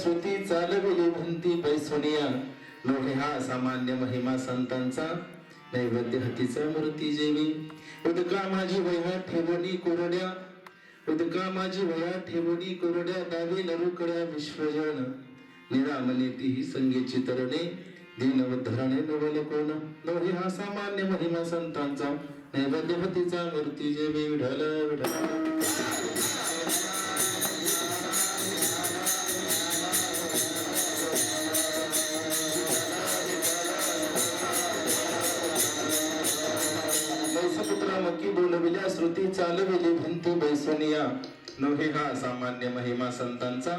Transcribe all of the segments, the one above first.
श्रुती चालविली भंती पैसोनिया नव्हे हा सामान्य महिमा संतांचा नैवेद्य हतीचा मूर्ती जेवी उदका माझी वह्या ठेवणी कोरड्या उदका माझी वह्या ठेवणी कोरड्या दावी नरुकड्या विश्वजन निरामने तीही संगीची तरणे दीनवधरणे नवल कोण नव्हे हा सामान्य महिमा संतांचा नैवेद्य हतीचा मूर्ती जेवी विढल विढल मक्की बोलविल्या श्रुती चालविली भिंती बैसोनिया नव्हे हा सामान्य महिमा संतांचा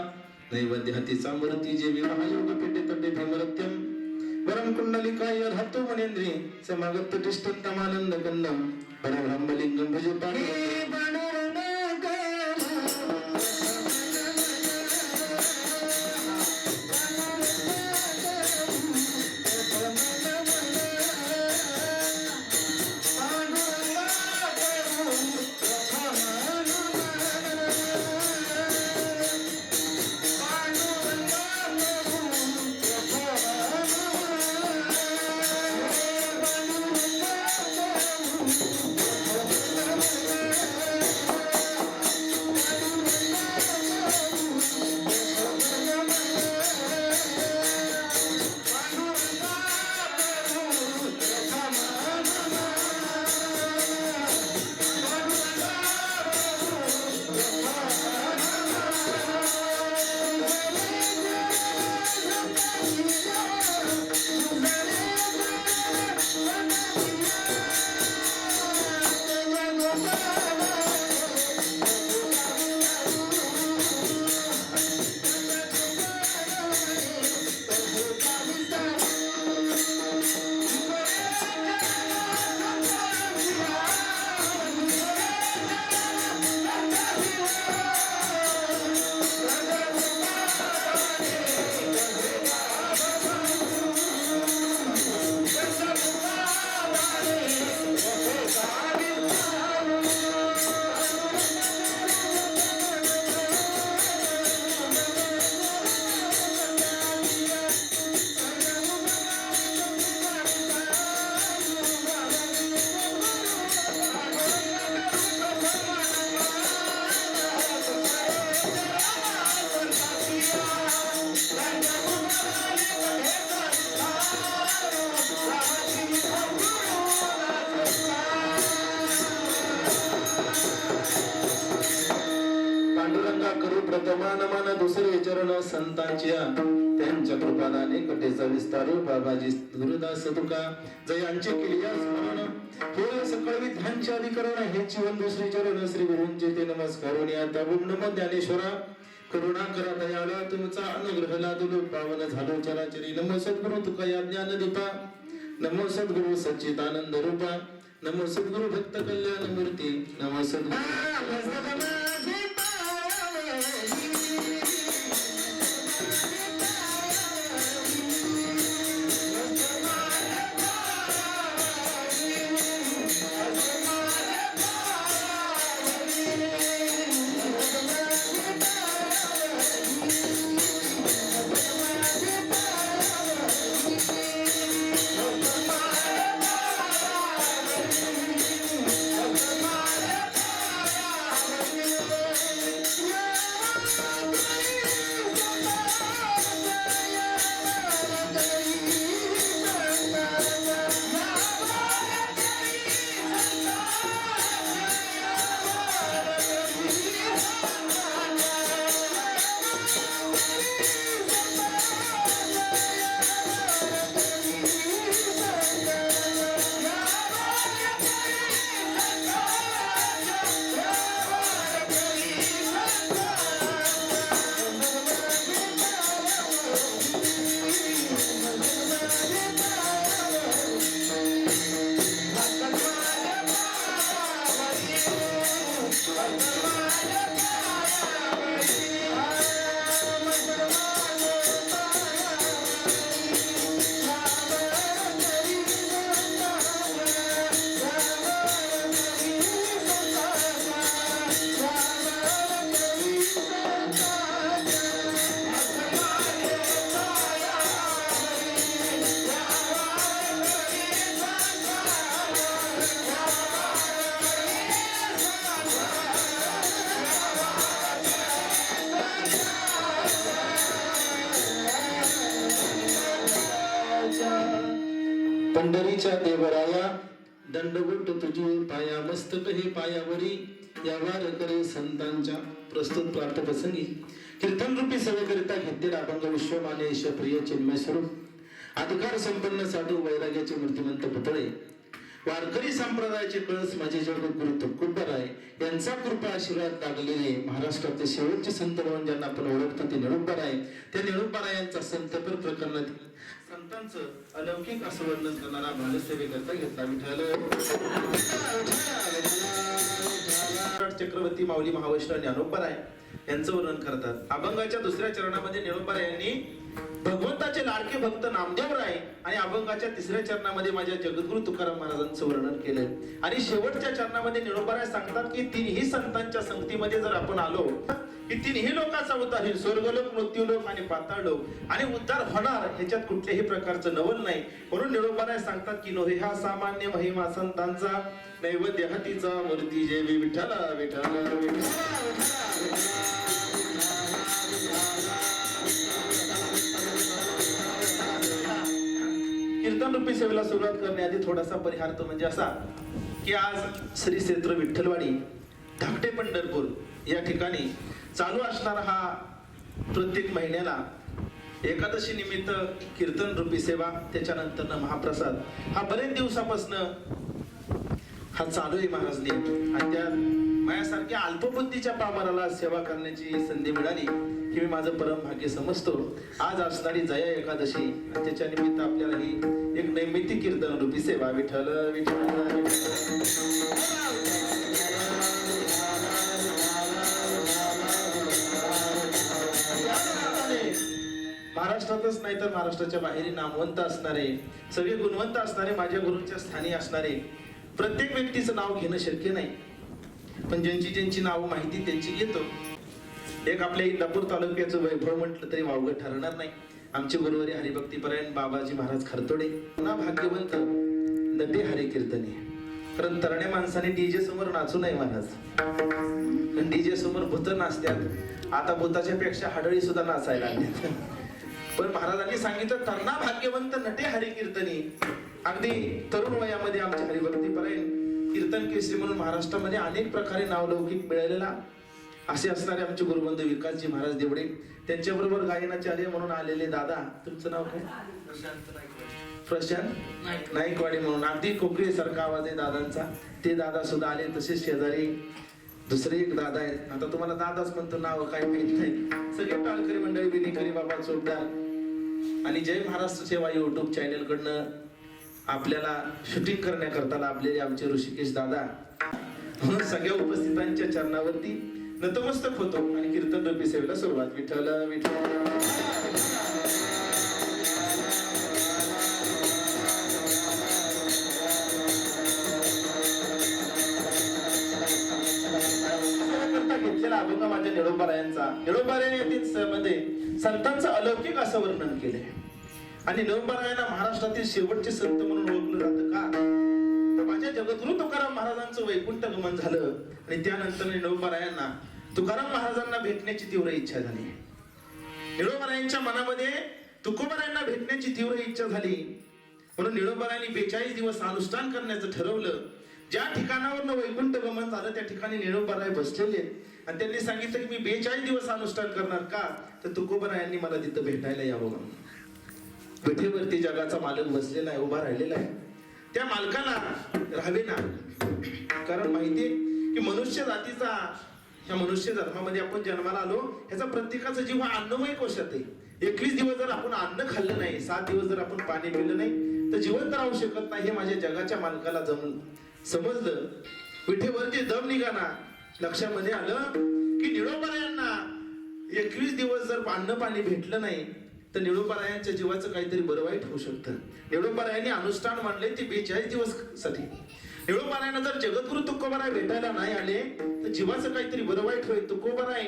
नैवेद्य हतीचा मूर्ती जे विवाहयोग पेटे तटे भीमरत्यम वरम कुंडलिका धातु मनेंद्री समागत तिष्ठन्तमानंद कन्नम परब्रह्मलिंगम भजे प्रथमानमान दुसरे चरण संतांच्या त्यांच्या कृपादाने कटेचा विस्तार बाबाजी गुरुदास तुका जयांचे केलिया स्मरण हे सकळ विद्यांचे अधिकरण हे जीवन दुसरे चरण श्री गुरूंचे ते नमस्कारून आता नमो ज्ञानेश्वरा करुणा करा दयाळा तुमचा अनुग्रह लादलो पावन झालो चराचरी नमो सद्गुरु तुका या ज्ञान दीपा नमो सद्गुरु सच्चिदानंद रूपा नमो सद्गुरु भक्त कल्याण मूर्ती नमो सद्गुरु पंढरीच्या देवराया दंडवट तुझी पाया मस्तक हे पायावरी या वारकरी संतांच्या प्रस्तुत प्रार्थ प्रसंगी कीर्तन रूपी सेवेकरिता घेतलेला अभंग विश्वमानेश प्रिय चिन्मय स्वरूप अधिकार संपन्न साधू वैराग्याचे मूर्तिमंत पुतळे वारकरी संप्रदायाचे कळस माझे जगद्गुरु तुकोबराय यांचा कृपा आशीर्वाद लागलेले महाराष्ट्राचे शेवटचे संत म्हणून ज्यांना आपण ओळखतो ते निळोबाराय त्या निळोबारायांचा संतपर प्रकरणात संतांचं अलौकिक असं वर्णन करणारा भालसेवेकरता घेतला चक्रवर्ती माऊली महावैष्णव ज्ञानोबाराय यांचं वर्णन करतात। अभंगाच्या दुसऱ्या चरणामध्ये निळोबाराय यांनी भगवंताचे लाडके भक्त नामदेवराय आणि अभंगाच्या तिसऱ्या चरणामध्ये माझ्या जगद्गुरु तुकाराम महाराजांचं वर्णन केलंय आणि शेवटच्या चरणामध्ये निळोबाराय सांगतात की तिन्ही संतांच्या संगतीमध्ये जर आपण आलो की तिन्ही लोकांचा उद्धार होईल, स्वर्गलोक, मृत्यूलोक आणि पाताळलोक आणि उद्धार होणार ह्याच्यात कुठल्याही प्रकारचं नवल नाही। म्हणून निळोबाराय सांगतात की नो हा सामान्य महिमा संतांचा नैवेद्य हातीचा मूर्ती जय विठ्ठला विठ्ठला कीर्तन रूपी सेवेला सुरुवात करण्याआधी थोडासा परिहार तो म्हणजे असा की आज श्री क्षेत्र विठ्ठलवाडी धाकटे पंढरपूर या ठिकाणी चालू असणारा हा प्रत्येक महिन्याला एकादशी निमित्त कीर्तन रूपी सेवा त्याच्यानंतर महाप्रसाद हा बरेच दिवसापासून हा चालू आहे महाराजने आणि त्या माझ्यासारख्या अल्पबुद्धीच्या पामराला सेवा करण्याची संधी मिळाली की मी माझं परम भाग्य समजतो। आज असणारी जया एकादशी आणि त्याच्या निमित्त आपल्याला ही एक नैमित्तिक कीर्तन रूपी सेवा विठ्ठल विठ्ठल महाराष्ट्रातच नाही तर महाराष्ट्राच्या बाहेर नामवंत असणारे सगळे गुणवंत असणारे माझ्या गुरूंच्या स्थानी असणारे प्रत्येक व्यक्तीचं नाव घेणं शक्य नाही, पण ज्यांची नावं माहिती त्यांची घेतो। एक आपल्या इंदापूर तालुक्याचं वैभव म्हटलं तरी वावगं ठरणार नाही। आमचे गुरुवारी हरिभक्तीपरायण बाबाजी महाराज खरतोडे ना भाग्यवंत नटे हरे कीर्तने, कारण तरण्या माणसाने डीजे समोर नाचू नये महाराज, डीजे समोर भूत नाचतात, आता भूताच्या पेक्षा हाडळी सुद्धा नाचायला लागल्या। पण महाराजांनी सांगितलं तरणा भाग्यवंत नटे हरी कीर्तनी। अगदी तरुण वयामध्ये आमचे हरिभक्तीपरायण कीर्तन केसरी म्हणून महाराष्ट्रामध्ये अनेक प्रकारे नावलौकिक मिळालेला असे असणारे आमचे गुरुबंधू विकासजी महाराज देवडे त्यांच्याबरोबर गायनाचार्य म्हणून आलेले दादा, तुमचं नाव काय? प्रशांत नाईकवाडी म्हणून अगदी कोकणी सारखा आवाज आहे दादांचा, ते दादा सुद्धा आले। तसेच शेजारी दुसरे एक दादा आहेत, आता तुम्हाला दादाच म्हणतो, नाव काय माहित नाही। सगळे टाळकरी मंडळी विनीकरी बाबा चोपदार आणि जय महाराष्ट्र सेवा युट्यूब चॅनल कडनं आपल्याला शूटिंग करण्याकरता लाभलेले आमचे ऋषिकेश दादा, म्हणून सगळ्या उपस्थितांच्या चरणावरती नतमस्तक होतो आणि कीर्तन रूपी सेवेला सुरुवात विठ्ठल विठ्ठल घेतलेला अभंग माझ्या निळोबारायांचा, निळोबारायांमध्ये संतांचं अलौकिक असं वर्णन केलंय आणि निळोबारायांना महाराष्ट्रातील शेवटचे संत म्हणून ओळखलं जातं का, तर माझ्या जगद्गुरु तुकाराम महाराजांचं वैकुंठ गमन झालं आणि त्यानंतर निळोबारायांना तुकाराम महाराजांना भेटण्याची तीव्र इच्छा झाली। निळोबारायांच्या मनामध्ये तुकोबारायांना भेटण्याची तीव्र इच्छा झाली, म्हणून निळोबारायांनी 42 दिवस अनुष्ठान करण्याचं ठरवलं। ज्या ठिकाणावर वैकुंठ गमन झालं त्या ठिकाणी निळोबाराय बसलेले आणि त्यांनी सांगितलं की मी 42 दिवस अनुष्ठान करणार का, तर तुकोबारायांनी मला तिथं भेटायला यावं। विठेवरती जगाचा मालक बसलेला आहे, उभा राहिलेला आहे, त्या मालकाला राहावे ना, कारण माहितीये की मनुष्य जातीचा ह्या मनुष्य धर्मामध्ये आपण जन्माला आलो, ह्याचा प्रत्येकाचा जीव हा अन्नमय कोशात आहे। 21 दिवस जर आपण अन्न खाल्लं नाही, 7 दिवस जर आपण पाणी पिलं नाही तर जिवंत राहू शकत नाही, हे माझ्या जगाच्या मालकाला समजलं। विठेवरती दम निघाला, लक्षामध्ये आलं की निळोबारायांना 21 दिवस जर अन्न पाणी भेटलं नाही तर निळोबारायांच्या जीवाचं काहीतरी बरं वाईट होऊ शकतं। निळोबारायांनी अनुष्ठान मांडले ते 42 दिवस साठी। निळोबारायांना जर जगद्गुरु तुकोबाराय भेटायला नाही आले तर जीवाचं काहीतरी बरं वाईट होईल। तुकोबाराय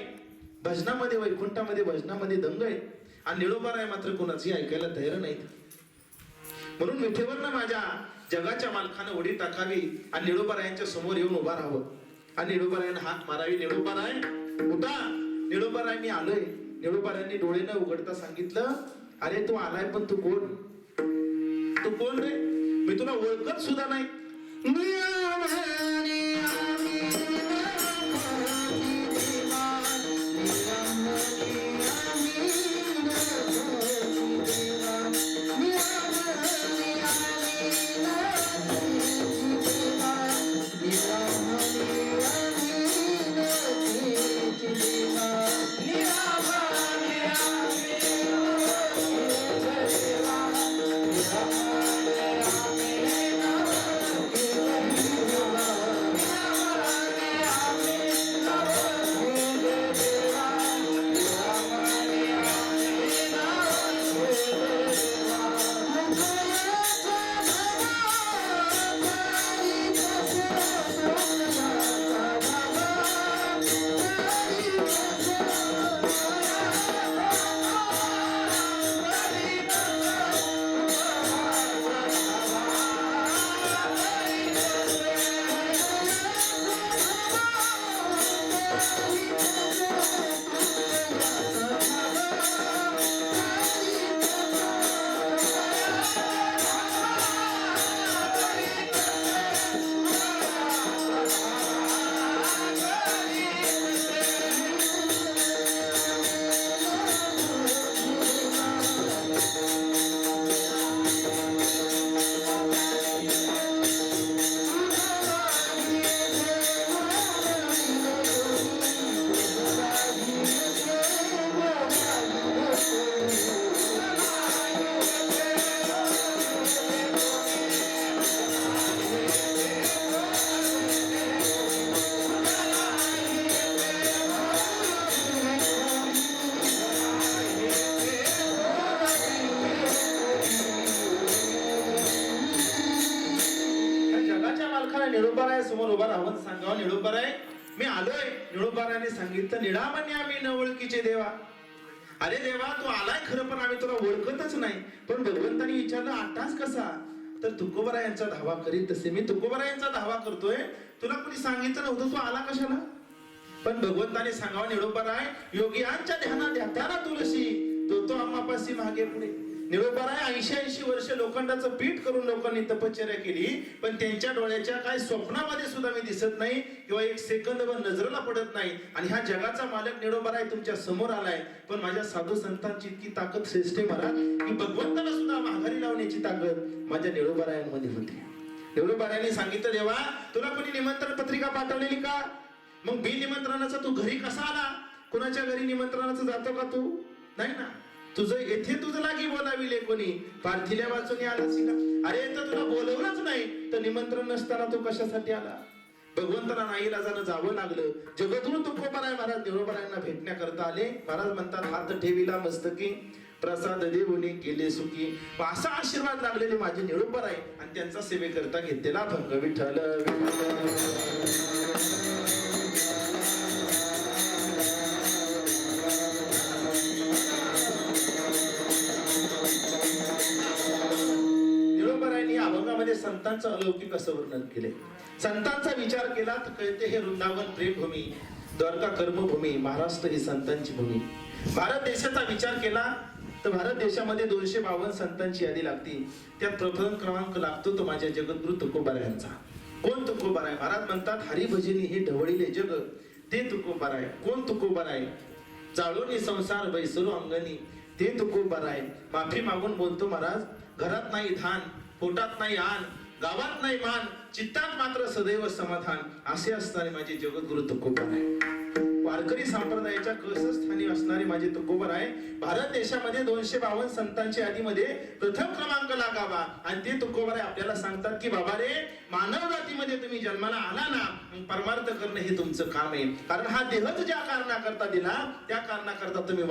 भजनामध्ये वैकुंठामध्ये भजनामध्ये दंग आहे आणि निळोबाराय मात्र कोणाची ऐकायला तयार नाहीत। म्हणून विठेवरनं माझ्या जगाच्या मालकानं उडी टाकावी आणि निळोबारायांच्या समोर येऊन उभा राहावं आणि निळोबारायांना हाक मारावी, निळोबाराय उठा, निळोबाराय मी आलोय। निळोबारायांनी डोळे न उघडता सांगितलं, अरे तू आलाय पण तू कोण? तू कोण रे? मी तुला ओळखत सुद्धा नाही. समोर उभा राहून सांगावं, निळोबाराय मी आलोय. निळोबाराने सांगितलं, निळामान्य आम्ही न ओळखीचे देवा. अरे देवा, तू आलाय खरं, पण आम्ही तुला ओळखतच नाही. पण भगवंतानी विचारलं, आताच कसा? तर तुकोबरा यांचा धावा करीत तसे मी तुकोबरा यांचा धावा करतोय. तुला कोणी सांगितलं नव्हतं, तू आला कशाला? पण भगवंताने सांगावं, निळोबाराय योगियांच्या ध्यानात ध्यात्याला तुलसी तो आम्हापाशी मागे पुढे. निळोबाराय 80 वर्ष लोखंडाचं पीठ करून लोकांनी तपश्चर्या केली, पण त्यांच्या डोळ्याच्या काय स्वप्नामध्ये सुद्धा मी दिसत नाही किंवा एक सेकंदभर नजरेला पडत नाही. आणि ह्या जगाचा मालक निळोबाराय तुमच्या समोर आलाय. पण माझ्या साधू संतांची इतकी ताकद श्रेष्ठ आहे महाराज की भगवंताला सुद्धा माघारी लावण्याची ताकद माझ्या निळोबारायांमध्ये होती. निळोबारायांनी सांगितलं, देवा तुला कोणी निमंत्रण पत्रिका पाठवलेली का? मग बिन निमंत्रणाचा तू घरी कसा आला? कुणाच्या घरी निमंत्रणाचं जातो का तू? नाही ना. तुझं येथे तुझं लागी बोलाविले कोणी, पार्थिल्या वाचून आलास का? अरे तर तुला बोलवलंच नाही तर निमंत्रण नसताना तू कशासाठी आला? भगवंताला नाईलाजानं जावं लागलं. जगद्गुरु तुकोबाराय महाराज निळोबारायांना भेटण्याकरता आले. महाराज म्हणतात, हात ठेविला मस्तकी प्रसाद देऊनी केले सुखी. असा आशीर्वाद लागलेले माझे निळोबाराय आणि त्यांचा सेवेकरता घेतलेला भंग विठ्ठल. अभंगामध्ये संतांचं अलौकिक असं वर्णन केले. संतांचा विचार केला तर कळते हे वृंदावन प्रेमभूमी, द्वारका कर्मभूमी, महाराष्ट्र ही संतांची भूमी. भारत देशाचा विचार केला तर भारत देशामध्ये 252 संतांची यादी लागती. त्यात प्रथम क्रमांक लागतो तो माझ्या जगद्गुरु तुकोबारायांचा. कोण तुकोबाराय? महाराज म्हणतात, हरिभजनी हे ढवळीले जग ते तुकोबाराय. कोण तुकोबाराय? चाळोनी संसार बैसलो अंगणी ते तुकोबाराय. माफी मागून बोलतो महाराज, घरात नाही धान, पोटात नाही आण, गावात नाही मान, चित्तात मात्र सदैव समाधान. असे असणारे माझे जगद्गुरु तुकोबाराय. वारकरी संप्रदायाच्या कळसस्थानी असणारे माझे तुकोबाराय भारत देशामध्ये 252 संतांच्या यादीमध्ये प्रथम क्रमांक लागावा. आणि ते तुकोबाराय आपल्याला सांगतात की बाबा रे, मानव जातीमध्ये तुम्ही जन्माला आला ना, परमार्थ करणं हे तुमचं काम आहे. कारण हा देहच ज्या कारणाकरता दिला त्या कारणाकरता तुम्ही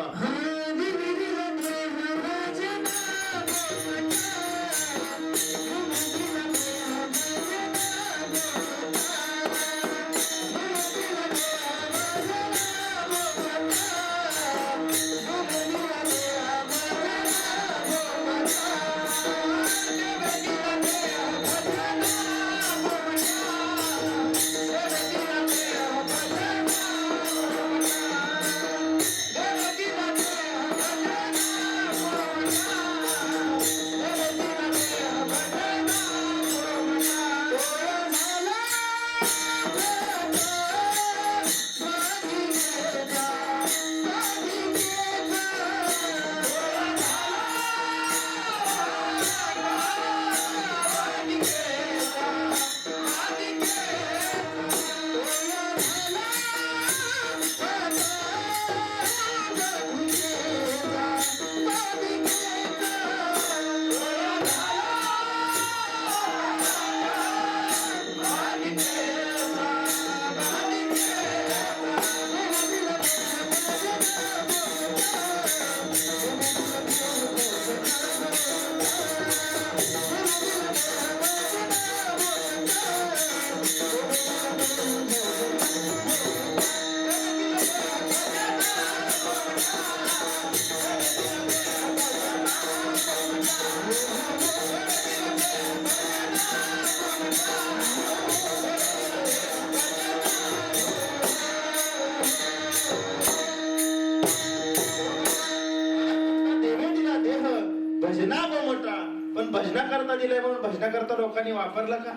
करता दिलाय म्हणून भजनाकरता लोकांनी वापरला का?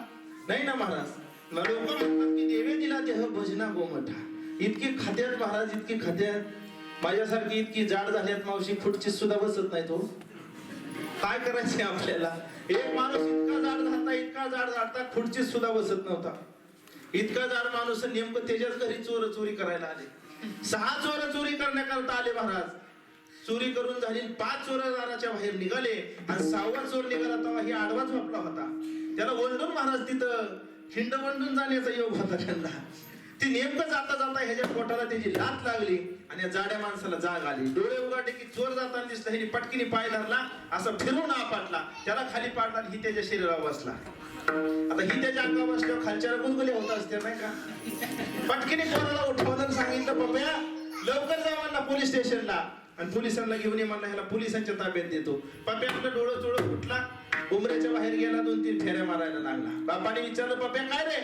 नाही ना महाराज. लोक म्हणतात की देवे दिला देह भजना गोमठा. इतकी खात्यात महाराज, इतकी खात्यात. माझ्यासारखी इतकी जाड झाल्यात मावशी, फुटची सुद्धा बसत नाही तो. काय करायचे आपल्याला? एक माणूस इतका जाड झालता, इतका जाड झालता, खुर्चीत सुद्धा बसत नव्हता. इतका जाड माणूस नेमकं त्याच्याच घरी चोरी करायला आले. 6 चोर चोरी करण्याकरता आले महाराज. चोरी करून झाली, 5 चोर दाराच्या बाहेर निघाले आणि 6वा चोर निघाला तेव्हा ही आडवा झोपला होता. त्याला ओंडून महाराज तिथं खिंड वंडून जाण्याचा योग होता त्यांना. ती नेमकं जाता जाता ह्याच्या पोटाला त्याची लात लागली आणि या जाड्या माणसाला जाग आली. डोळे उघडले की चोर जाताना दिसला. ह्याने पटकीने पाय धरला, असं फिरून आपटला, त्याला खाली पाडला आणि ही त्याच्या शरीरावर बसला. आता ही त्याच्या अंगावर बसल्यावर खालच्या गुदगुल्या होत असते नाही का? पटकीने पोराला उठवलं, सांगितलं पप्या लवकर जा म्हणला पोलीस स्टेशनला आणि पोलिसांना घेऊन ये म्हणला. ह्याला पोलिसांच्या ताब्यात देतो. पप्या आपलं डोळं चोळं फुटला, उमऱ्याच्या बाहेर गेला, 2-3 फेऱ्या मारायला लागला. बापाने विचारलं पप्या काय रे?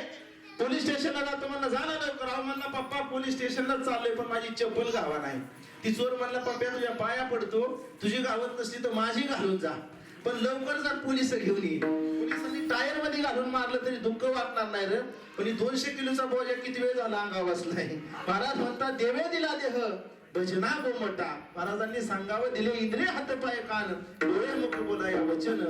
पोलीस स्टेशनला जातो म्हणला. जा ना लवकर. अहो म्हणला पप्पा पोलीस स्टेशनला चाललोय पण माझी चप्पल गावा नाही. ती चोर म्हणला पप्या तुझ्या पाया पडतो, तुझी गावत नसली तर माझी घालून जा, पण लवकर जा पोलिस घेऊन ये. पोलिसांनी टायर मध्ये घालून मारलं तरी दुःख वाटणार नाही रे, पण 200 किलोचा बोजा किती वेळ झाला अंगावर बसलाय. महाराज म्हणतात देवे दिला देह भजना गोमटा. महाराजांनी सांगावं दिले इंद्रिय हात पाय कान डोळे मुख बोलाया वचन.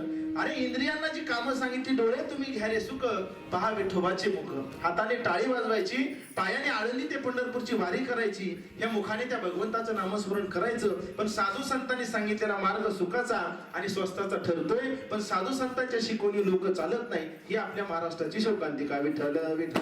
अरे इंद्रियांना जी कामं सांगितली, डोळे तुम्ही घ्या रे सुख पहा विठोबाचे मुख. हाताने टाळी वाजवायची, पायाने आळंदी ते पंढरपूरची वारी करायची, ह्या मुखाने त्या भगवंताचं नामस्मरण करायचं. पण साधू संतांनी सांगितलेला मार्ग सुखाचा आणि स्वस्ताचा ठरतोय, पण साधू संतांच्या शिकवणी लोक चालत नाही. ही आपल्या महाराष्ट्राची शोकांतिका. विठ्ठल विठ्ठल.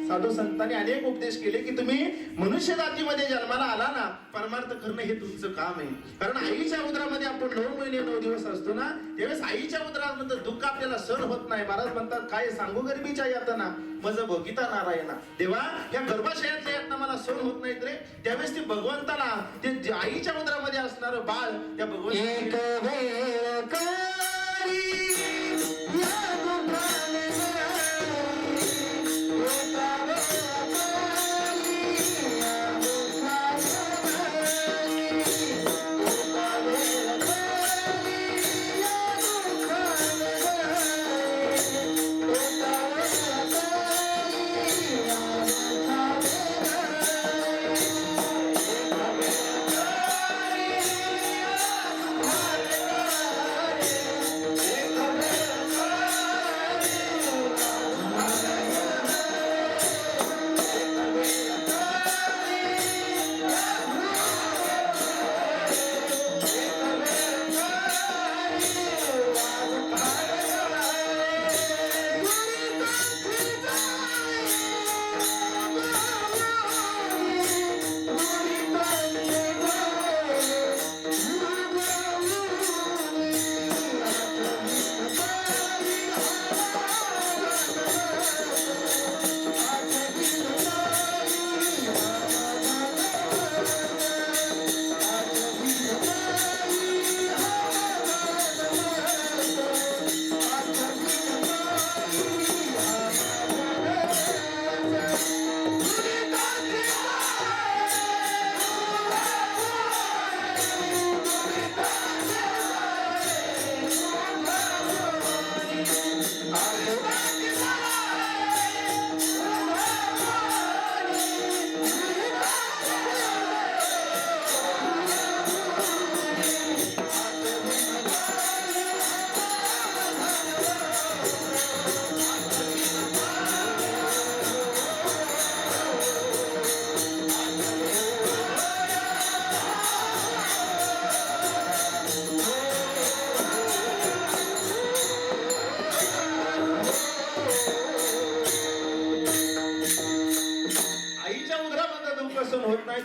साधू संतांनी अनेक उपदेश केले की तुम्ही मनुष्य जातीमध्ये जन्माला आला ना, परमार्थ करणं हे तुमचं काम आहे. कारण आईच्या उदरामध्ये आपण 9 महिने 9 दिवस असतो ना, त्यावेळेस आईच्या उदरामध्ये दुःख आपल्याला सहन होत नाही. महाराज म्हणतात काय सांगू गरिबीच्या यातना मज भोगिता नारायणा. देवा या गर्भाशयातल्या यातना मला सहन होत नाहीत रे. त्यावेळेस ती भगवंताला ते आईच्या उदरामध्ये असणारं बाळ त्या भगवंता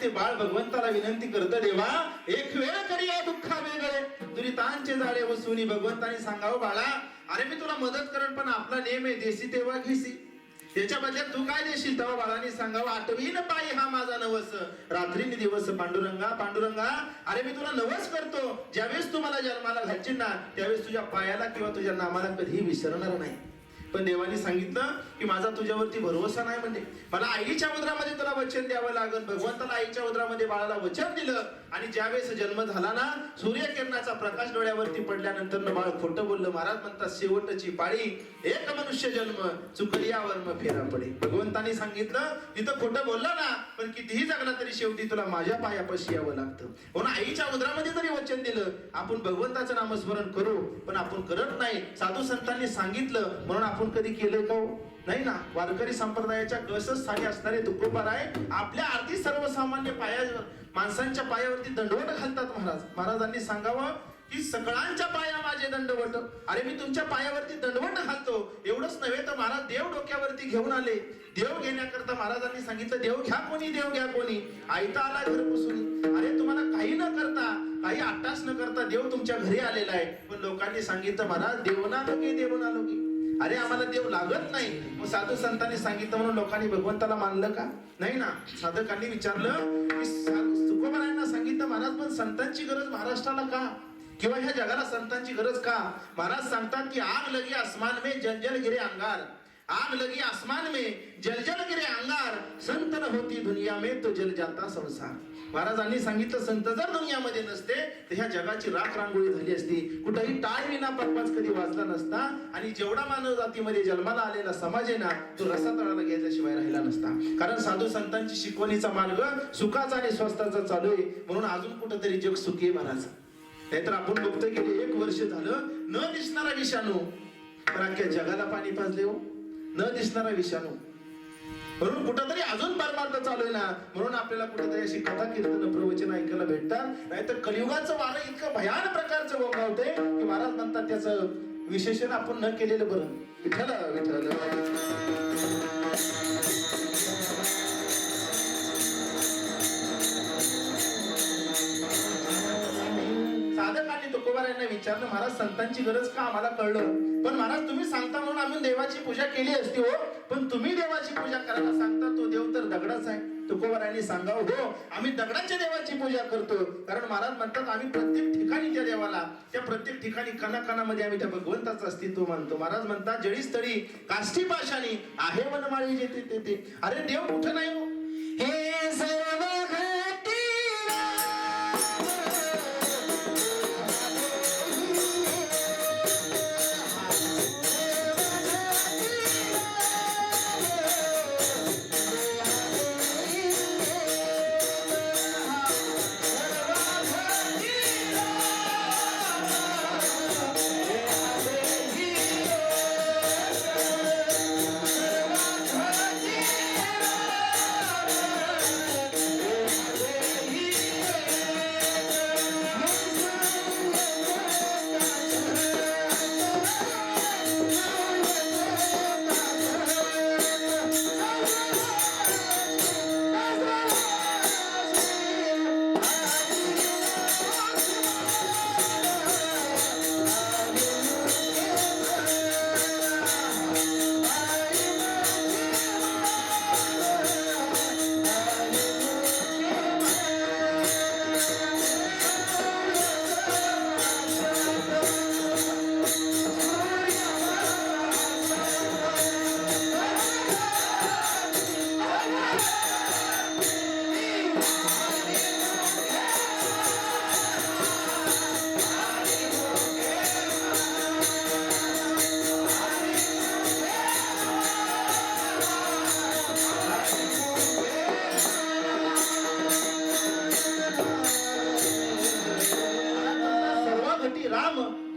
ते बाळ भगवंताला विनंती करतं देवा एक वेळ तरी या दुःखा वेगळे दुरितांचे जाळे वसुनी. भगवंताने सांगावं बाळा अरे मी तुला मदत करेन पण आपला नेम आहे देसी तेव्हा घेसी, त्याच्या बदल्यात तू काय देशील? तेव्हा बाळाने सांगावं आठवीन पायी हा माझा नवस रात्री दिवस पांडुरंगा पांडुरंगा. अरे मी तुला नवस करतो ज्यावेळेस तू मला जन्माला घालशील ना त्यावेळेस तुझ्या पायाला किंवा तुझ्या नामाला कधीही विसरणार नाही. पण देवाने सांगितलं की माझा तुझ्यावरती भरोसा नाही म्हणते. मला आईच्या उदरामध्ये तुला वचन द्यावं लागेल. भगवंताला आईच्या उदरामध्ये बाळाला वचन दिलं आणि ज्यावेळेस जन्म झाला ना, सूर्यकिरणाचा प्रकाश डोळ्यावरती पडल्यानंतर बाळ खोटं बोललं. महाराज म्हणतात शेवटची पाळी एक मनुष्य जन्म चुकलियावर मग फेरा पडे. भगवंतानी सांगितलं तिथं खोटं बोलला ना, पण कितीही जगला तरी शेवटी तुला माझ्या पायापाशी यावं लागतं. म्हणून आईच्या उदरामध्ये तरी वचन दिलं. आपण भगवंताचं नामस्मरण करू, पण आपण करत नाही. साधू संतांनी सांगितलं म्हणून आपण कधी केलंय का? नाही ना. वारकरी संप्रदायाच्या कळसस्थानी असणारे तुकोबाराय आपल्या अगदी सर्वसामान्य माणसांच्या पायावरती दंडवट घालतात. महाराजांनी सांगावं की सगळ्यांच्या पाया माझे दंडवट. अरे मी तुमच्या पायावरती दंडवट घालतो. एवढंच नव्हे तर महाराज देव डोक्यावरती घेऊन आले. देव घेण्याकरता महाराजांनी सांगितलं देव घ्या कोणी, देव घ्या कोणी. आयता आला घर पुसून. अरे तुम्हाला काही न करता, काही अट्टास न करता देव तुमच्या घरी आलेला आहे. पण लोकांनी सांगितलं महाराज देवना लोके, देवना लोके. अरे आम्हाला देव लागत नाही. मग साधू संतांनी सांगितलं म्हणून लोकांनी भगवंताला मानलं का? नाही ना. साधकांनी विचारलं की तुकोबारायांना सांगितलं महाराज पण संतांची गरज महाराष्ट्राला का, किंवा ह्या जगाला संतांची गरज का? महाराज सांगतात की आग लगी आसमान में जल जल गिरे अंगार. आग लगी आसमान में जल जल गिरे अंगार. संत न होती दुनिया में तो जल जाता संसार. महाराजांनी सांगितलं संत जर दुनियामध्ये नसते तर ह्या जगाची राख रांगोळी झाली असती. कुठेही टाळ विना परपाच कधी वाजला नसता. आणि जेवढा मानव जातीमध्ये जन्माला आलेला समाज आहे ना, तो रसा तळाला घ्यायच्याशिवाय राहिला नसता. कारण साधू संतांची शिकवणीचा मार्ग सुखाचा आणि स्वस्ताचा चालू आहे. म्हणून अजून कुठेतरी जग सुखी आहे महाराज. नाहीतर आपण बघतोय गेले 1 वर्ष झालं न दिसणारा विषाणू पण अख्ख्या जगाला पाणी पाजले हो. न दिसणारा विषाणू. म्हणून कुठंतरी अजून परमार्थ चालू आहे ना. म्हणून आपल्याला कुठेतरी अशी कथा कीर्तन प्रवचन ऐकायला भेटतात. नाहीतर कलियुगाचं वारं इतकं भयान प्रकारचं ओघावतंय की महाराज म्हणतात त्याचं विशेषण आपण न केलेलं बरं. विठ्ठल विठ्ठल. साधकांनी तुकोबारायांना विचारलं महाराज संतांची गरज का? आम्हाला कळलं. पण महाराज तुम्ही सांगता म्हणून आम्ही देवाची पूजा केली असती हो. पण तुम्ही देवाची पूजा करायला सांगता तो देव तर दगडाच आहे. तुकोबारायांनी सांगावं हो आम्ही दगडाच्या देवाची पूजा करतो. कारण महाराज म्हणतात आम्ही प्रत्येक ठिकाणी त्या देवाला, त्या प्रत्येक ठिकाणी कणाकणामध्ये आम्ही त्या भगवंताचं अस्तित्व मानतो. महाराज म्हणतात जळी स्थळी काष्टी पाशाणी आहे वनमाळी जेथे ते. अरे देव कुठं नाही हो. हे सर्व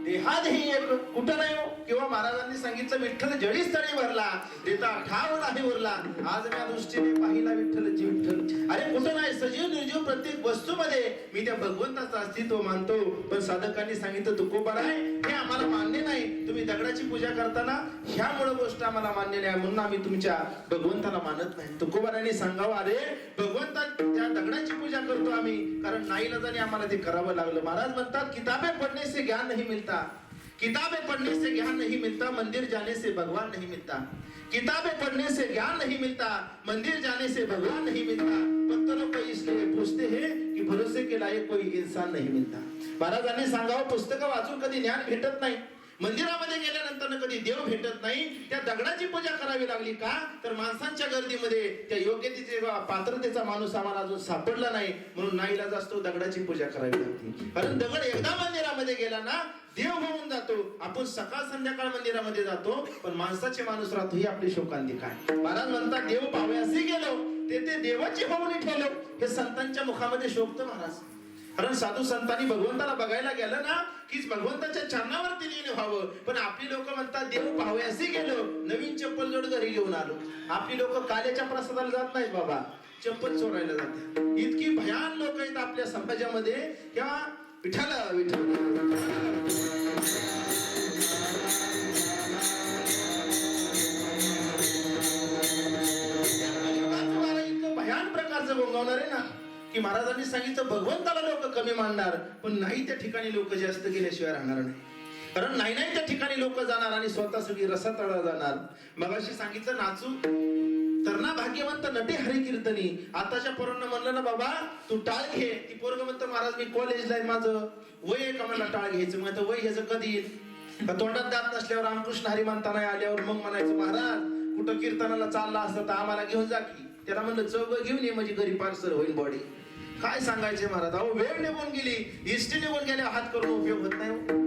देहादेही एक कुठं नाही हो. किंवा महाराजांनी सांगितलं विठ्ठल जळी स्थळी भरला देता ठाव नाही उरला. आज या दृष्टीने पाहिला विठ्ठलची विठ्ठल. अरे कुठं नाही सजीव निर्जीव प्रत्येक वस्तूमध्ये मी त्या भगवंताचं अस्तित्व मानतो. पण साधकांनी सांगितलं तुकोबाराय हे आम्हाला मान्य नाही. तुम्ही दगडाची पूजा करताना ह्या मूळ गोष्ट आम्हाला मान्य नाही म्हणून आम्ही तुमच्या भगवंताला मानत नाही. तुकोबारायांनी सांगावं अरे भगवंता त्या दगडाची पूजा करतो आम्ही कारण नाईलाजाने आम्हाला ते करावं लागलं. महाराज म्हणतात किताबें पढ़ने से ज्ञान नहीं मिलता. किताबें पढ़ने से ज्ञान नहीं मिलता. मंदिर जाने से भगवान नहीं मिलता. किताबें पढ़ने से ज्ञान नहीं मिलता. मंदिर जाने से भगवान नहीं मिलता. पत्तरों को इसलिए पूछते हैं कि भरोसे के लायक कोई इंसान नहीं मिलता. महाराजांनी सांगावं पुस्तकं वाचून कधी ज्ञान भेटत नाही. मंदिरामध्ये गेल्यानंतर कधी देव भेटत नाही, त्या दगडाची पूजा करावी लागली का तर माणसांच्या गर्दीमध्ये त्या योग्यतेचे पात्रतेचा माणूस आम्हाला अजून सापडला नाही, म्हणून नाईलाज असतो दगडाची पूजा करावी लागते. कारण दगड एकदा मंदिरामध्ये गेला ना देव होऊन जातो. आपण सकाळ संध्याकाळ मंदिरामध्ये जातो, पण माणसाचे माणूस राहतो ही आपली शोकांतिका आहे. महाराज म्हणतात देव पावयासी गेलो ते देवाची होऊन ठेवलो. हे संतांच्या मुखामध्ये शोभतं महाराज. कारण साधू संतांनी भगवंताला बघायला गेलं ना की भगवंताच्या चरणावरती लीन व्हावं, पण आपली लोक म्हणतात देव पावयासी गेलो, नवीन चप्पल जोड घरी घेऊन आलो. आपली लोक काल्याच्या प्रसादाला जात नाहीत बाबा, चप्पल चोरायला जातात. इतकी भयान लोक आहेत आपल्या समाजामध्ये. किंवा विठ्ठल विठ्ठल इतकं भयान प्रकारचं गोंगावणार आहे ना की महाराजांनी सांगितलं भगवंताला लोक कमी मानणार, पण नाही त्या ठिकाणी लोक जास्त गेल्याशिवाय राहणार नाही. कारण नाही त्या ठिकाणी लोक जाणार आणि स्वतः सगळी रसातळा जाणार. मगाशी सांगितलं नाचू तरणा भाग्यवंत नटे हरी कीर्तनी. आताच्या पोरांना म्हणलं ना बाबा तू टाळ घे, ती पोरग म्हणतं महाराज मी कॉलेजला आहे, माझं वय आहे का मला टाळ घ्यायचं. म्हणतं वय ह्याचं कधी येईल, तोंडात जात नसल्यावर रामकृष्ण हरी म्हणता नाही आल्यावर मग म्हणायचं महाराज कुठं कीर्तनाला चालला असतं तर आम्हाला घेऊन जा की. त्याला म्हणलं चौघ घेऊन ये म्हणजे घरी पार्सल होईल बॉडी. काय सांगायचे महाराज, अहो वेळ निघून गेली, इष्टी निघून गेल्या हात करून उपयोग होत नाही.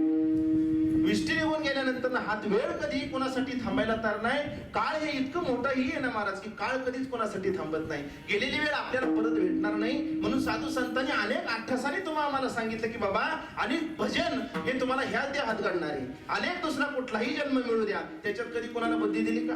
इष्टी निघून गेल्यानंतर हात वेळ कधी कोणासाठी थांबायला तर नाही. काळ हे इतकं मोठंही आहे ना महाराज की काळ कधीच कोणासाठी थांबत नाही. गेलेली वेळ आपल्याला परत भेटणार नाही. म्हणून साधू संतांनी अनेक आठ्ठासाने तुम्हाला आम्हाला सांगितलं की बाबा आणि भजन हे तुम्हाला ह्याच देहात घडणार आहे. अनेक दुसरा कुठलाही जन्म मिळू द्या, त्याच्यात कधी कोणाला बुद्धी दिली का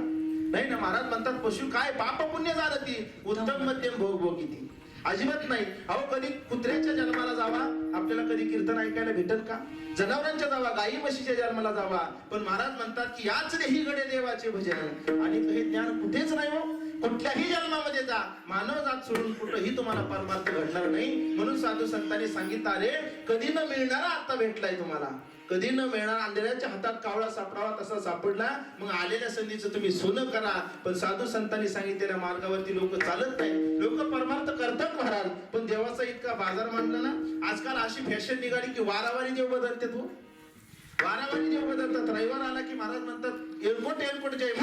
नाही ना. महाराज म्हणतात पशु काय पाप पुण्य झालं ती उत्तम मध्यम भोग भोगी ती अजिबात नाही. अहो कधी कुत्र्याच्या जन्माला जावा, आपल्याला कधी कीर्तन ऐकायला भेटल का. जनावरांच्या जावा, गाई म्हशीच्या जन्माला जावा, पण महाराज म्हणतात की याच देही गडे देवाचे भजन. आणि हे ज्ञान कुठेच नाही हो. कुठल्याही जन्मामध्ये जा, मानव जात सोडून कुठेही तुम्हाला परमार्थ घडणार नाही. म्हणून साधू संतांनी सांगितलं अरे कधी न मिळणारा आता भेटलाय तुम्हाला, कधी न मिळणार. आंधळ्याच्या हातात कावळा सापडावा तसा सापडला, मग आलेल्या संधीचं तुम्ही सोनं करा. पण साधू संतांनी सांगितलेल्या मार्गावरती लोक चालत नाही, लोक परमार्थ करतात महाराज, पण देवाचा इतका बाजार मांडला ना. आजकाल अशी फॅशन निघाली की वारावारी देव बदलते, तो वारावारी देव बदलतात. रविवार आला की महाराज म्हणतात एअरपोर्ट एअरपोर्ट जय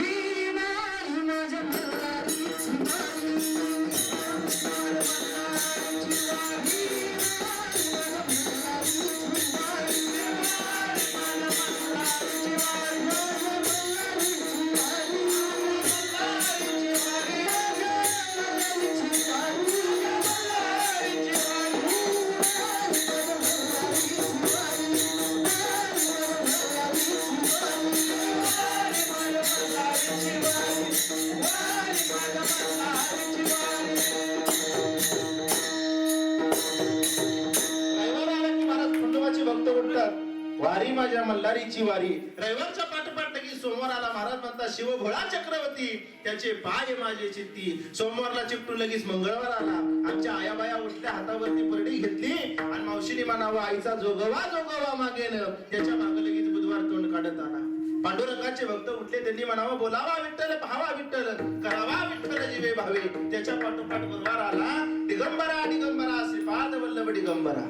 वारी माझ्या मल्हारीची वारी. रविवारच्या पाठोपाठ लगेच सोमवार आला. महाराज म्हणतात शिव भोळा चक्रवर्ती त्याचे पाय माझे चित्ती. सोमवारला चिकटू लगेच मंगळवार आला. आमच्या आयाबाया उठल्या, हातावरती परडी घेतली आणि मावशीने म्हणावं आईचा जोगवा जोगवा मागेन. त्याच्या मागे लगेच बुधवार तोंड काढत आला. पांडुरंगाचे भक्त उठले, त्यांनी म्हणावं बोलावा विठ्ठल भावा विठ्ठल करावा विठ्ठल जीवे भावे. त्याच्या पाठोपाठ बुधवार आला. दिगंबरा दिगंबरा श्रीपाद वल्लभ दिगंबरा.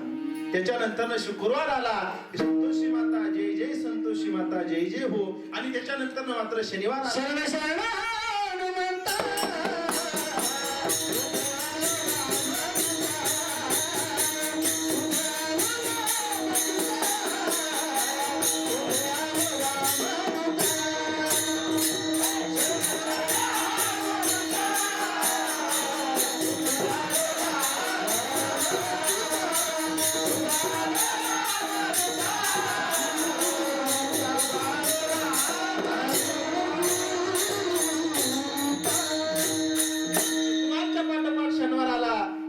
त्याच्यानंतर शुक्रवार आला. संतोषी माता जय जय संतोषी माता जय जय हो. आणि त्याच्यानंतर मात्र शनिवार आला.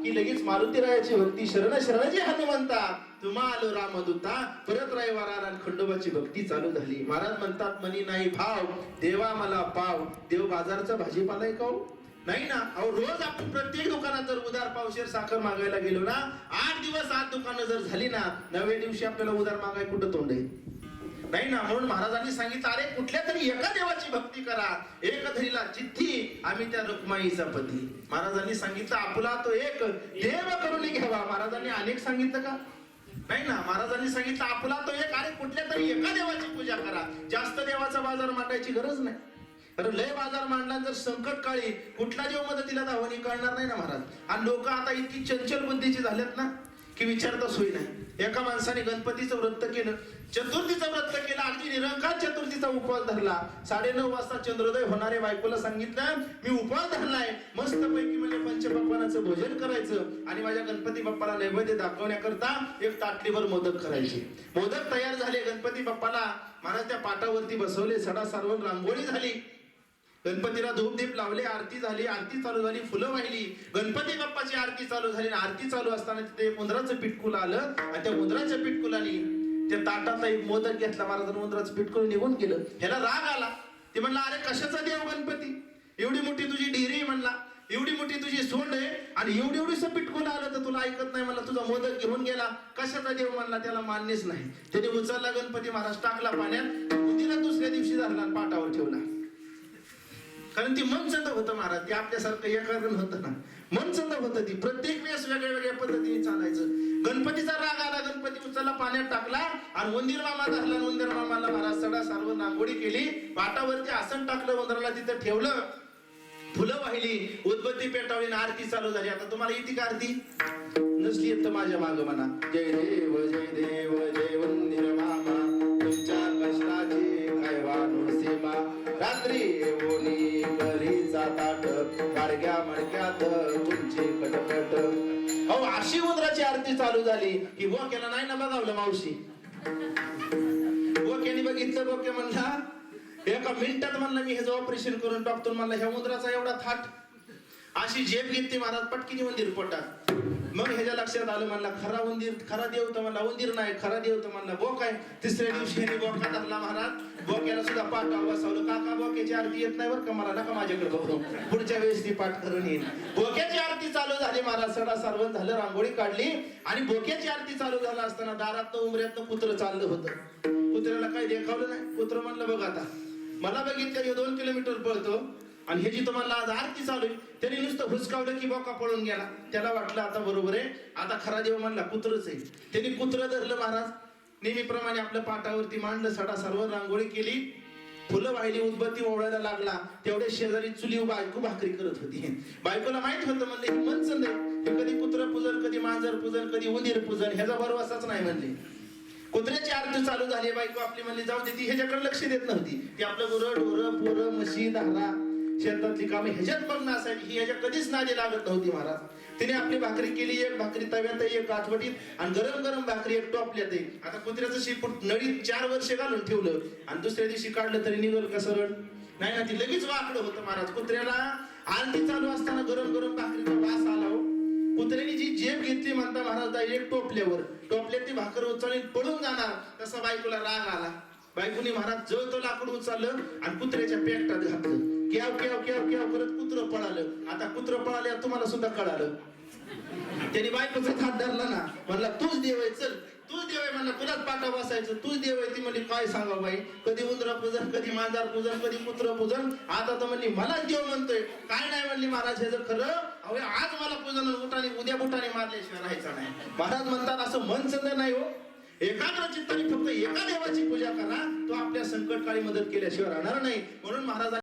लगेच मारुतीरायाची भक्ती शरण शरणजी हनुमंता तुम्हा आलो रामदूता. परत रविवार आला आणि खंडोबाची भक्ती चालू झाली. महाराज म्हणतात मनी नाही भाव देवा मला पाव. देव बाजारचा भाजीपाला आहे का हो? नाही ना. अहो रोज आपण प्रत्येक दुकानात जर उधार पावशेर साखर मागायला गेलो ना, 8 दिवस 8 दुकानं जर झाली ना, 9व्या दिवशी आपल्याला उधार मागाय कुठं तोंड आहे नाही ना. म्हणून महाराजांनी सांगितलं अरे कुठल्या तरी एका देवाची भक्ती करा. एक धरीला चिठ्ठी आम्ही त्या रुक्माईचा पती. महाराजांनी सांगितलं आपला तो एक देव करून घ्यावा. महाराजांनी अनेक सांगितलं का नाही ना, महाराजांनी सांगितलं आपला तो एक आहे, कुठल्या तरी एका देवाची पूजा करा, जास्त देवाचा बाजार मांडायची गरज नाही. कारण लय बाजार मांडला तर संकट काळी कुठला देव मदतीला धावणी काढणार नाही ना महाराज. आणि लोक आता इतकी चंचल बुद्धीची झालेत ना की विचारता सोय नाही. एका माणसाने गणपतीचं व्रत केलं, चतुर्थीचं व्रत केलं, अगदी निरंकार चतुर्थीचा उपवास धरला. 9:30 वाजता चंद्रोदय होणारे बायकोला सांगितलं मी उपवास धरलाय, मस्त पैकी म्हणजे पंचपक्वानाचं भोजन करायचं आणि माझ्या गणपती बाप्पाला नैवेद्य दाखवण्याकरता एक ताटलीभर मोदक करायचे. मोदक तयार झाले, गणपती बाप्पाला महाराज त्या पाटावरती बसवले, सडा सारवून रांगोळी झाली, गणपतीला धूपदीप लावले, आरती झाली, आरती चालू झाली, फुलं वाहिली, गणपती बाप्पाची आरती चालू झाली. आरती चालू असताना तिथे एक उंदराचं पिटकुल आलं आणि त्या उंदराच्या पिटकुलाने त्या ताटातला एक मोदक घेतला, महाराजांनी उंदराचं पिटकुल निघून गेलं. ह्याला राग आला, ते म्हणला अरे कशाचा देव गणपती, एवढी मोठी तुझी डेरी म्हणला, एवढी मोठी तुझी सोंड आहे आणि एवढीसं पिटकुल आलं तर तुला ऐकत नाही म्हणला, तुझा मोदक घेऊन गेला, कशाचा देव म्हणला, त्याला मान्यच नाही. त्याने उचलला गणपती महाराज, टाकला पाण्यात, उंदीला दुसऱ्या दिवशी धरला आणि पाटावर ठेवला. कारण ती मनचंद होतं महाराज, ते आपल्यासारखं एकारण होतं ना, मनचंद होतं. ती प्रत्येक वेळेस वेगळ्या वेगळ्या पद्धतीने चालायचं. गणपतीचा राग आला, गणपती उचलला, पाण्यात टाकला आणि उंदीर मामा धरला. उंदीर मामाला महाराज सडा सारवून रांगोळी केली, पाटावरती आसन टाकलं, उंदराला तिथं ठेवलं, फुलं वाहिली, उदबत्ती पेटावली, आरती चालू झाली. आता तुम्हाला येते का आरती? नसली येत माझ्या माग म्हणा जय देव जय देव जय उंदीर मामा, तुमच्या कष्टाची काय वानू सीमा, रात्री ओली करीचा ताट, गाडग्या मडक्यात तुमची कटकट. अहो अशी उंदराची आरती चालू झाली की बोक्याला नाही ना बघावलं मावशी. बोक्याने बघितलं, बोक्या म्हणला एका मिनिटात म्हणलं मी ह्याचं ऑपरेशन करून टाकतो. म्हणला ह्या उंदराचा एवढा थाट, अशी झेप घेतली महाराज, पटकीने उंदीर पोटात. मग ह्याच्या लक्षात आलं, म्हणला खरा उंदीर, खरा देव तर म्हणला उंदीर नाही, खरा देव तर म्हणला बोक आहे. तिसऱ्या दिवशी ह्याने बोका धरला महाराज, बोक्याला सुद्धा पाठावर बसवलं. काका बोक्याची आरती येत नाही बरं का, मला नका माझ्याकडे बघू, पुढच्या वेळेस ती पाठ करून येईल. बोक्याची आरती चालू झाली महाराज, सडा सारवण झालं, रांगोळी काढली आणि बोक्याची आरती चालू झाला असताना दारातनं उमऱ्यातनं कुत्रं चाललं होतं. कुत्र्याला काही देखावलं नाही. कुत्रं म्हणलं बघ आता मला बघितलं हे 2 किलोमीटर पळतो आणि हे जी तुम्हाला आज आरती चालू आहे, त्यांनी नुसतं हुसकावलं की बोका पळून गेला. त्याला वाटलं आता बरोबर आहे, आता खरा देव म्हणला कुत्रच आहे. त्यांनी कुत्रं धरलं महाराज, नेहमीप्रमाणे आपल्या पाटावरती मांडलं, सडा सर्व रांगोळी केली, फुलं वाहिली, उदबत्ती ओवळायला लागला. तेवढ्या शेजारी चुली बायको भाकरी करत होती. बायकोला माहित होतं, म्हणले ही मनचंद आहे, हे कधी कुत्र पूजन, कधी मांजर पूजन, कधी उंदीर पूजन, ह्याचा भरवसाच नाही म्हणले. कुत्र्याची आरती चालू झाली, बायको आपली म्हणली जाऊ दे, ती ह्याच्याकडे लक्ष देत नव्हती. ती आपलं गुरं ढोरं पोरं म्हशी धारा शेतातली कामे ह्याच्यात बघणं असायची, ही ह्याच्या कधीच नादी लागत नव्हती महाराज. तिने आपली भाकरी केली, एक भाकरी तव्यात, एक काठवटीत आणि गरम गरम भाकरी एक टोपल्यात. आता कुत्र्याचं शिपूट नळीत 4 वर्ष घालून ठेवलं आणि दुसऱ्या दिवशी काढलं तरी निघल का सरळ नाही ना, ती लगेच वाकडं होतं महाराज. कुत्र्याला आरती चालू असताना गरम गरम भाकरीचा वास आला हो. कुत्र्याने जी झेप घेतली म्हणता महाराज, एक टोपल्यात ती भाकर उचलून पळून जाणार, तसा बायकोला राग आला. बायकोनी महाराज जळतं लाकूड उचललं आणि कुत्र्याच्या पेटात घातलं. केव केव केव केव करत कुत्र पळालं. आता कुत्र पळाले तुम्हाला सुद्धा कळालं. त्यांनी बायकोचा हात धरला ना, म्हणला तूच देव आहे, चल तूच देव आहे म्हणला, तुलाच पाटा बसायचं, तूच देव आहे. ती म्हणली काय सांगा बाई, कधी उंदरा पूजन, कधी मांजार पूजन, कधी कुत्र पूजन, आता तर म्हणली मलाच देव म्हणतोय. काय नाही म्हणली महाराज हे जर खरं, अहो आज मला पूजन उठाने उद्या बुटाने मारल्याशिवाय राहायचं नाही. महाराज म्हणतात असं मनचंद नाही हो, एकाग्र चित्ताने फक्त एका देवाची पूजा करा, तो आपल्या संकटकाळी मदत केल्याशिवाय राहणार नाही. म्हणून महाराज